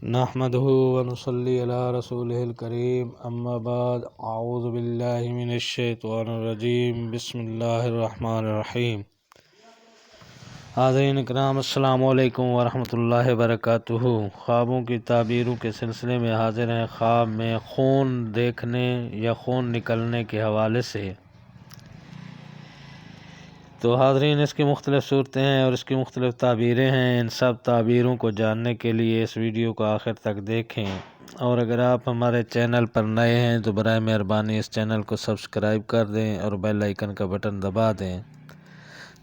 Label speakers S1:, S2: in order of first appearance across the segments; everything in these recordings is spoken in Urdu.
S1: نحمده ونصلي على رسوله الكريم اما بعد اعوذ باللہ من الشیطان الرجیم بسم اللہ الرحمن الرحیم۔ حاضرین اکرام السلام علیکم ورحمۃ اللہ وبرکاتہ۔ خوابوں کی تعبیروں کے سلسلے میں حاضر ہیں خواب میں خون دیکھنے یا خون نکلنے کے حوالے سے۔ تو حاضرین، اس کی مختلف صورتیں ہیں اور اس کی مختلف تعبیریں ہیں۔ ان سب تعبیروں کو جاننے کے لیے اس ویڈیو کو آخر تک دیکھیں، اور اگر آپ ہمارے چینل پر نئے ہیں تو برائے مہربانی اس چینل کو سبسکرائب کر دیں اور بیل آئیکن کا بٹن دبا دیں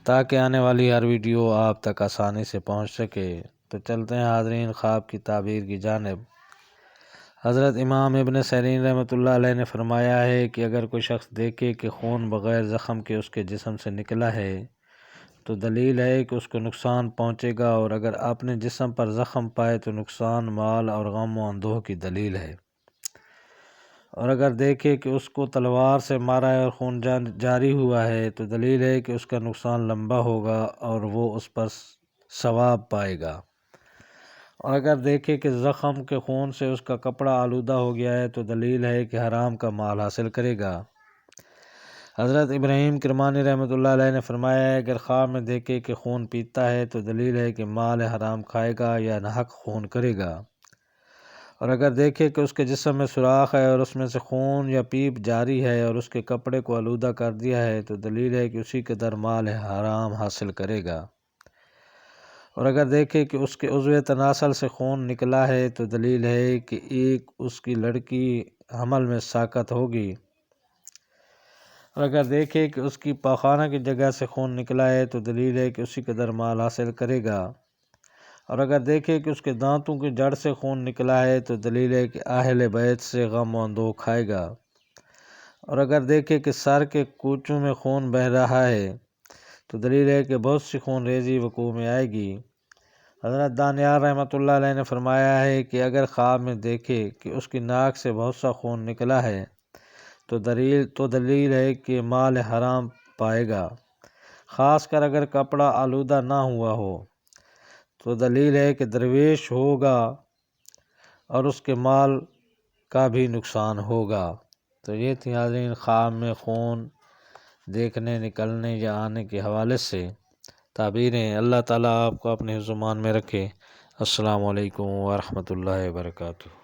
S1: تاکہ آنے والی ہر ویڈیو آپ تک آسانی سے پہنچ سکے۔ تو چلتے ہیں حاضرین خواب کی تعبیر کی جانب۔ حضرت امام ابن سیرین رحمۃ اللہ علیہ نے فرمایا ہے کہ اگر کوئی شخص دیکھے کہ خون بغیر زخم کے اس کے جسم سے نکلا ہے تو دلیل ہے کہ اس کو نقصان پہنچے گا، اور اگر اپنے جسم پر زخم پائے تو نقصان مال اور غم و اندوہ کی دلیل ہے، اور اگر دیکھے کہ اس کو تلوار سے مارا ہے اور خون جاری ہوا ہے تو دلیل ہے کہ اس کا نقصان لمبا ہوگا اور وہ اس پر ثواب پائے گا، اور اگر دیکھے کہ زخم کے خون سے اس کا کپڑا آلودہ ہو گیا ہے تو دلیل ہے کہ حرام کا مال حاصل کرے گا۔ حضرت ابراہیم کرمانی رحمۃ اللہ علیہ نے فرمایا ہے اگر خواب میں دیکھے کہ خون پیتا ہے تو دلیل ہے کہ مال حرام کھائے گا یا ناحق خون کرے گا، اور اگر دیکھے کہ اس کے جسم میں سوراخ ہے اور اس میں سے خون یا پیپ جاری ہے اور اس کے کپڑے کو آلودہ کر دیا ہے تو دلیل ہے کہ اسی قدر مال حرام حاصل کرے گا، اور اگر دیکھے کہ اس کے عضو تناسل سے خون نکلا ہے تو دلیل ہے کہ ایک اس کی لڑکی حمل میں ساقط ہوگی، اور اگر دیکھے کہ اس کی پاخانہ کی جگہ سے خون نکلا ہے تو دلیل ہے کہ اسی قدر مال حاصل کرے گا، اور اگر دیکھے کہ اس کے دانتوں کی جڑ سے خون نکلا ہے تو دلیل ہے کہ اہل بیت سے غم و اندوہ کھائے گا، اور اگر دیکھے کہ سر کے کوچوں میں خون بہہ رہا ہے تو دلیل ہے کہ بہت سی خون ریزی وقوع میں آئے گی۔ حضرت دانیال رحمۃ اللہ علیہ نے فرمایا ہے کہ اگر خواب میں دیکھے کہ اس کی ناک سے بہت سا خون نکلا ہے تو دلیل ہے کہ مال حرام پائے گا، خاص کر اگر کپڑا آلودہ نہ ہوا ہو تو دلیل ہے کہ درویش ہوگا اور اس کے مال کا بھی نقصان ہوگا۔ تو یہ تھی حاضرین خواب میں خون دیکھنے، نکلنے یا آنے کے حوالے سے تعبیریں۔ اللہ تعالیٰ آپ کو اپنے زمان میں رکھے۔ السلام علیکم ورحمۃ اللہ وبرکاتہ۔